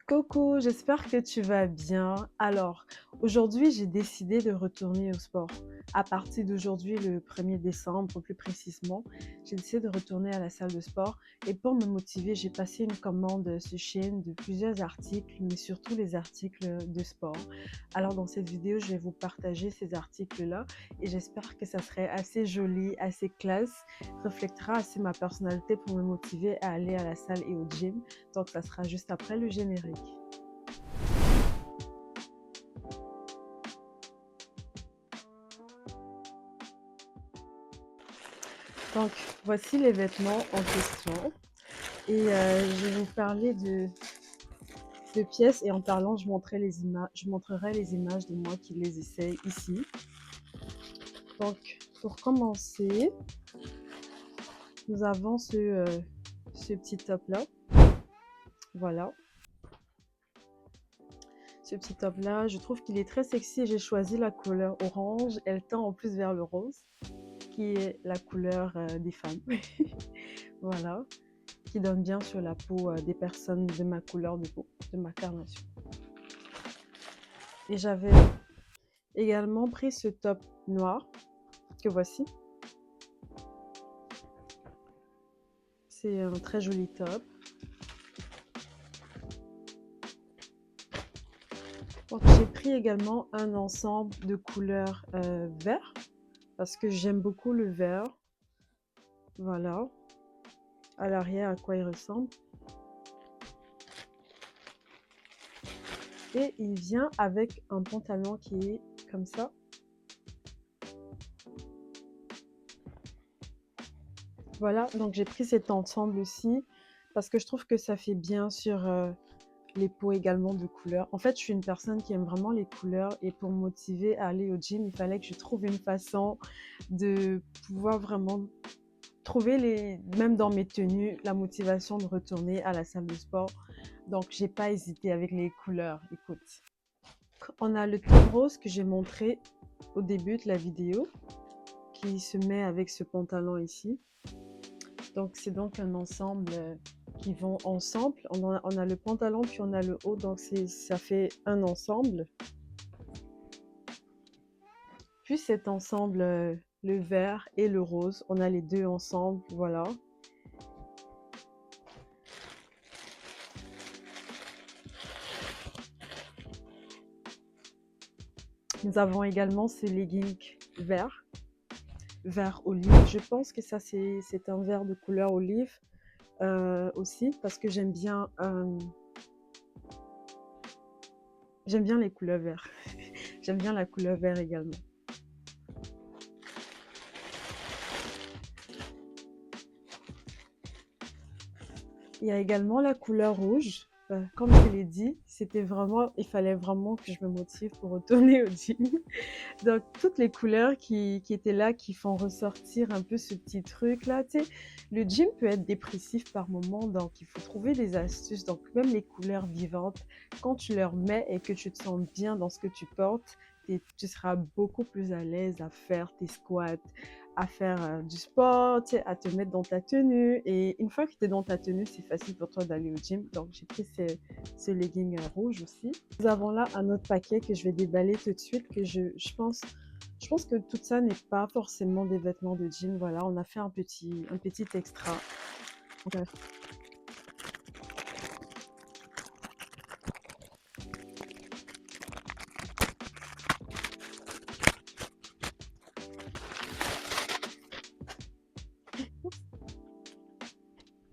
Coucou, j'espère que tu vas bien. Alors, aujourd'hui, j'ai décidé de retourner au sport. À partir d'aujourd'hui, le 1er décembre, plus précisément, j'ai décidé de retourner à la salle de sport. Et pour me motiver, j'ai passé une commande sur Shein de plusieurs articles, mais surtout les articles de sport. Alors, dans cette vidéo, je vais vous partager ces articles-là et j'espère que ça serait assez joli, assez classe, reflètera assez ma personnalité pour me motiver à aller à la salle et au gym. Donc, ça sera juste après le générique. Donc, voici les vêtements en question. Et je vais vous parler de pièces et en parlant, je montrerai les images de moi qui les essaye ici. Donc, pour commencer, nous avons ce petit top-là. Voilà. Ce petit top-là, je trouve qu'il est très sexy. J'ai choisi la couleur orange. Elle tend en plus vers le rose, qui est la couleur des femmes. Voilà. Qui donne bien sur la peau des personnes de ma couleur de peau, de ma carnation. Et j'avais également pris ce top noir que voici. C'est un très joli top. J'ai pris également un ensemble de couleurs vert parce que j'aime beaucoup le vert. Voilà. À l'arrière, à quoi il ressemble. Et il vient avec un pantalon qui est comme ça. Voilà, donc j'ai pris cet ensemble aussi parce que je trouve que ça fait bien sur les peaux également de couleurs. En fait, je suis une personne qui aime vraiment les couleurs et pour me motiver à aller au gym, il fallait que je trouve une façon de pouvoir vraiment trouver, même dans mes tenues, la motivation de retourner à la salle de sport. Donc, j'ai pas hésité avec les couleurs. Écoute, on a le top rose que j'ai montré au début de la vidéo qui se met avec ce pantalon ici. Donc, c'est donc un ensemble qui vont ensemble. On a le pantalon puis on a le haut, donc ça fait un ensemble. Puis cet ensemble, le vert et le rose, on a les deux ensemble, voilà. Nous avons également ces leggings verts, vert olive. Je pense que ça c'est un vert de couleur olive aussi parce que j'aime bien les couleurs vertes. J'aime bien la couleur vert également. Il y a également la couleur rouge. Comme je l'ai dit, il fallait vraiment que je me motive pour retourner au gym. Donc, toutes les couleurs qui étaient là, qui font ressortir un peu ce petit truc-là. Tu sais, le gym peut être dépressif par moment, donc il faut trouver des astuces. Donc, même les couleurs vivantes, quand tu leur mets et que tu te sens bien dans ce que tu portes, tu seras beaucoup plus à l'aise à faire tes squats, à faire du sport, tu sais, à te mettre dans ta tenue. Et une fois que tu es dans ta tenue, c'est facile pour toi d'aller au gym. Donc, j'ai pris ce legging rouge aussi. Nous avons là un autre paquet que je vais déballer tout de suite, que je pense que tout ça n'est pas forcément des vêtements de gym. Voilà, on a fait un petit extra. Bref.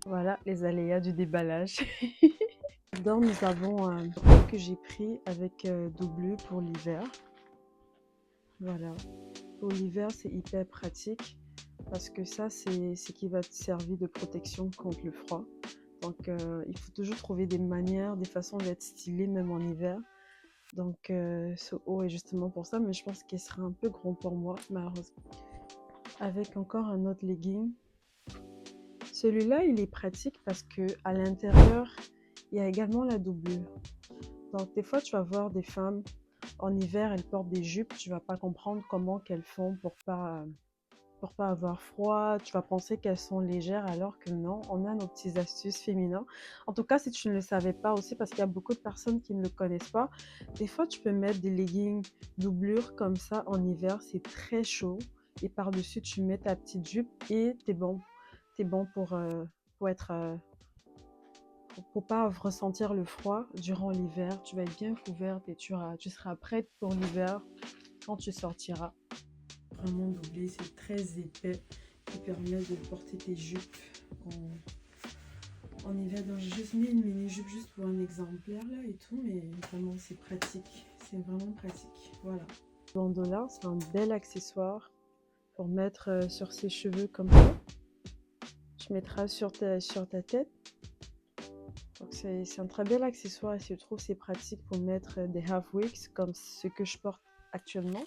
Voilà, les aléas du déballage. Dedans, nous avons un robe que j'ai pris avec doublure pour l'hiver. Voilà. Pour l'hiver, c'est hyper pratique parce que ça, c'est ce qui va te servir de protection contre le froid. Donc, il faut toujours trouver des manières, des façons d'être stylé même en hiver. Donc, ce haut est justement pour ça, mais je pense qu'il sera un peu grand pour moi, malheureusement. Avec encore un autre legging. Celui-là, il est pratique parce que à l'intérieur, il y a également la doublure. Donc, des fois, tu vas voir des femmes, en hiver, elles portent des jupes, tu vas pas comprendre comment qu'elles font pour pas pour pas avoir froid. Tu vas penser qu'elles sont légères alors que non, on a nos petites astuces féminins. En tout cas, si tu ne le savais pas aussi, parce qu'il y a beaucoup de personnes qui ne le connaissent pas, des fois tu peux mettre des leggings doublure comme ça en hiver, c'est très chaud. Et par-dessus, tu mets ta petite jupe et t'es bon. T'es bon pour être pour pas ressentir le froid durant l'hiver. Tu vas être bien couverte et tu seras prête pour l'hiver quand tu sortiras. Vraiment doublé, c'est très épais qui permet de porter tes jupes en hiver. Donc j'ai juste mis une mini jupe juste pour un exemplaire là et tout, mais vraiment c'est pratique, c'est vraiment pratique. Voilà. Le bandeau, c'est un bel accessoire pour mettre sur ses cheveux comme ça. Tu mettras sur ta tête. Donc c'est un très bel accessoire et je trouve c'est pratique pour mettre des half wigs comme ce que je porte actuellement.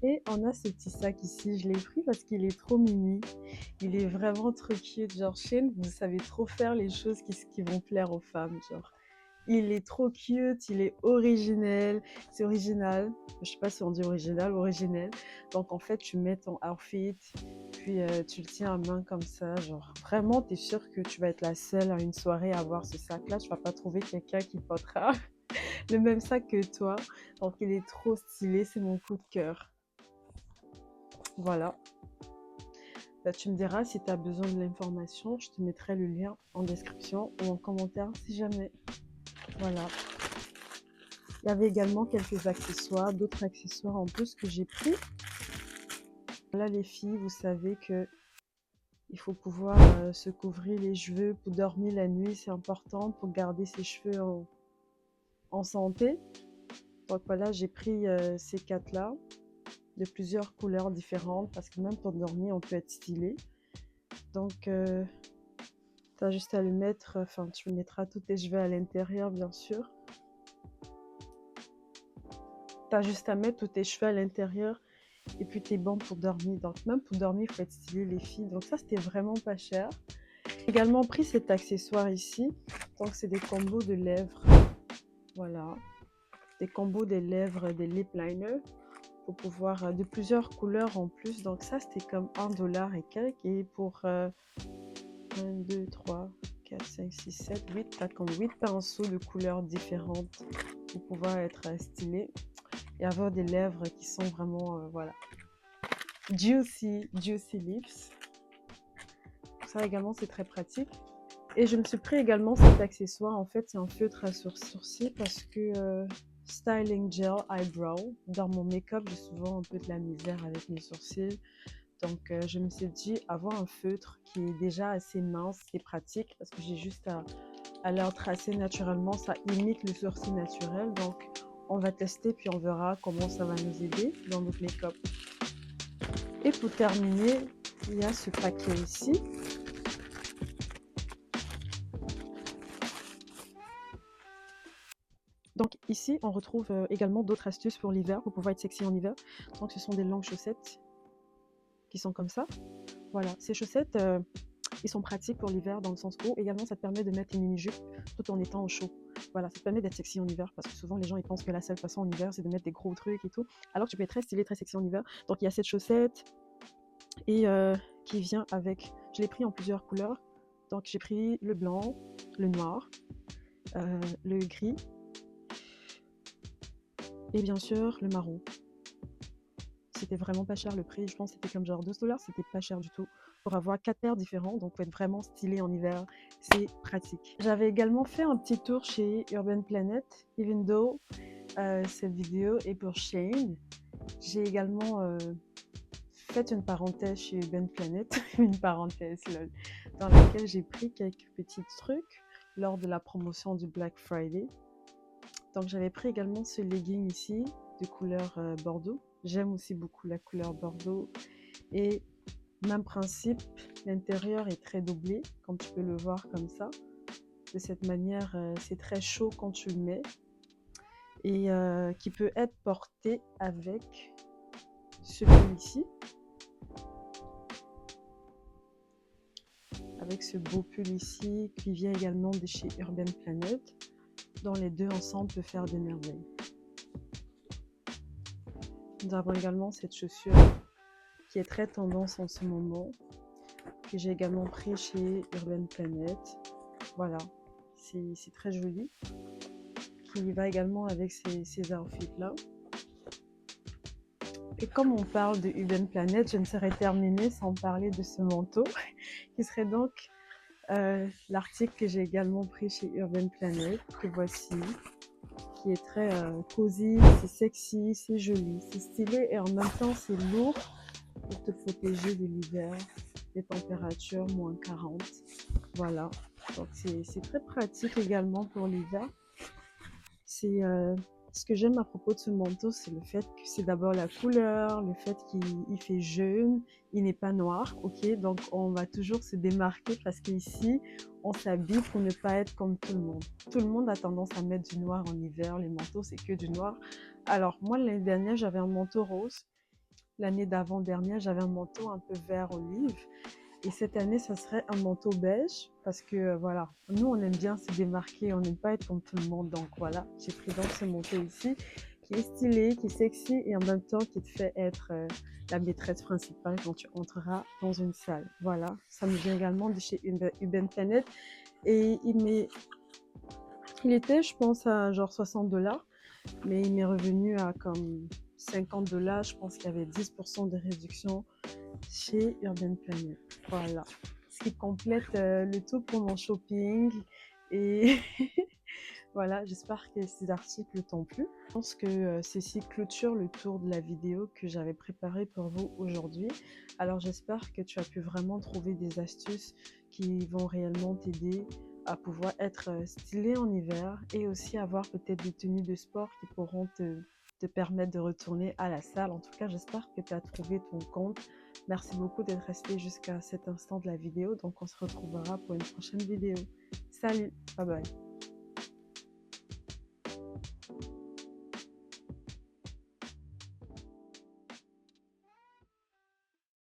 Et on a ce petit sac ici, je l'ai pris parce qu'il est trop mimi. Il est vraiment trop cute. Genre, Shein, vous savez trop faire les choses qui vont plaire aux femmes. Genre, il est trop cute, il est originel. C'est original. Je sais pas si on dit original ou originel. Donc, en fait, tu mets ton outfit, puis tu le tiens à main comme ça. Genre, vraiment, tu es sûre que tu vas être la seule à une soirée à avoir ce sac-là. Tu vas pas trouver quelqu'un qui portera le même sac que toi. Donc, il est trop stylé. C'est mon coup de cœur. Voilà. Bah, tu me diras si tu as besoin de l'information. Je te mettrai le lien en description ou en commentaire si jamais. Voilà. Il y avait également quelques accessoires, d'autres accessoires en plus que j'ai pris. Là, les filles, vous savez que il faut pouvoir se couvrir les cheveux pour dormir la nuit. C'est important pour garder ses cheveux en santé. Donc voilà, j'ai pris ces quatre-là de plusieurs couleurs différentes parce que même pour dormir, on peut être stylé. Donc, tu as juste à le mettre, enfin, tu mettras tous tes cheveux à l'intérieur, bien sûr. Tu as juste à mettre tous tes cheveux à l'intérieur et puis tu es bon pour dormir. Donc, même pour dormir, il faut être stylé, les filles. Donc, ça, c'était vraiment pas cher. J'ai également pris cet accessoire ici. Donc, c'est des combos de lèvres. Voilà. Des combos de lèvres, des lip liners. Pour pouvoir, de plusieurs couleurs en plus. Donc, ça, c'était comme $1 et quelques. Et pour 1, 2, 3, 4, 5, 6, 7, 8, tu as comme 8 pinceaux de couleurs différentes pour pouvoir être stylé et avoir des lèvres qui sont vraiment, voilà, juicy lips. Ça également, c'est très pratique. Et je me suis pris également cet accessoire. En fait, c'est un feutre à sourcils parce que styling gel eyebrow. Dans mon make-up, j'ai souvent un peu de la misère avec mes sourcils. Donc, je me suis dit, avoir un feutre qui est déjà assez mince, c'est pratique parce que j'ai juste à leur tracer naturellement. Ça imite le sourcil naturel. Donc, on va tester puis on verra comment ça va nous aider dans notre make-up. Et pour terminer, il y a ce paquet ici. Donc ici, on retrouve également d'autres astuces pour l'hiver, pour pouvoir être sexy en hiver. Donc ce sont des longues chaussettes qui sont comme ça. Voilà, ces chaussettes, ils sont pratiques pour l'hiver dans le sens où également ça te permet de mettre une mini-jupe tout en étant au chaud. Voilà, ça te permet d'être sexy en hiver parce que souvent les gens ils pensent que la seule façon en hiver c'est de mettre des gros trucs et tout. Alors que tu peux être très stylé, très sexy en hiver. Donc il y a cette chaussette et qui vient avec, je l'ai pris en plusieurs couleurs. Donc j'ai pris le blanc, le noir, le gris et bien sûr le marron. C'était vraiment pas cher le prix, je pense que c'était comme genre $12, c'était pas cer du tout. Pour avoir 4 paires différents, donc pour être vraiment stylé en hiver, c'est pratique. J'avais également fait un petit tour chez Urban Planet, even though cette vidéo est pour Shein. J'ai également fait une parenthèse chez Urban Planet, une parenthèse lol, dans laquelle j'ai pris quelques petits trucs lors de la promotion du Black Friday. Donc j'avais pris également ce legging ici, de couleur bordeaux. J'aime aussi beaucoup la couleur bordeaux. Et même principe, l'intérieur est très doublé, comme tu peux le voir comme ça. De cette manière, c'est très chaud quand tu le mets. Et qui peut être porté avec ce pull ici. avec ce beau pull ici qui vient également de chez Urban Planet. Dont les deux ensemble peuvent faire des merveilles. Nous avons également cette chaussure qui est très tendance en ce moment, que j'ai également pris chez Urban Planet. Voilà, c'est très joli, qui va également avec ces outfits-là. Et comme on parle de Urban Planet, je ne serais terminée sans parler de ce manteau, qui serait donc l'article que j'ai également pris chez Urban Planet, que voici, qui est très cosy, c'est sexy, c'est joli, c'est stylé et en même temps c'est lourd pour te protéger de l'hiver, des températures moins 40. Voilà, donc c'est très pratique également pour l'hiver. C'est ce que j'aime à propos de ce manteau, c'est le fait que c'est d'abord la couleur, le fait qu'il fait jaune, il n'est pas noir, ok? Donc on va toujours se démarquer parce qu'ici, on s'habille pour ne pas être comme tout le monde. Tout le monde a tendance à mettre du noir en hiver, les manteaux c'est que du noir. Alors moi l'année dernière j'avais un manteau rose, l'année d'avant-dernière j'avais un manteau un peu vert olive. Et cette année, ça serait un manteau beige parce que voilà, nous on aime bien se démarquer, on n'aime pas être comme tout le monde. Donc voilà, j'ai pris donc ce manteau ici qui est stylé, qui est sexy et en même temps qui te fait être la maîtresse principale quand tu entreras dans une salle. Voilà, ça me vient également de chez Urban Planet et il était, je pense, à genre 60$, mais il m'est revenu à comme 50$. Je pense qu'il y avait 10% de réduction chez Urban Planet. Voilà, ce qui complète le tout pour mon shopping. Et voilà, j'espère que ces articles t'ont plu. Je pense que ceci clôture le tour de la vidéo que j'avais préparée pour vous aujourd'hui. Alors j'espère que tu as pu vraiment trouver des astuces qui vont réellement t'aider à pouvoir être stylé en hiver et aussi avoir peut-être des tenues de sport qui pourront te permettre de retourner à la salle. En tout cas, j'espère que tu as trouvé ton compte. Merci beaucoup d'être resté jusqu'à cet instant de la vidéo. Donc, on se retrouvera pour une prochaine vidéo. Salut, bye bye.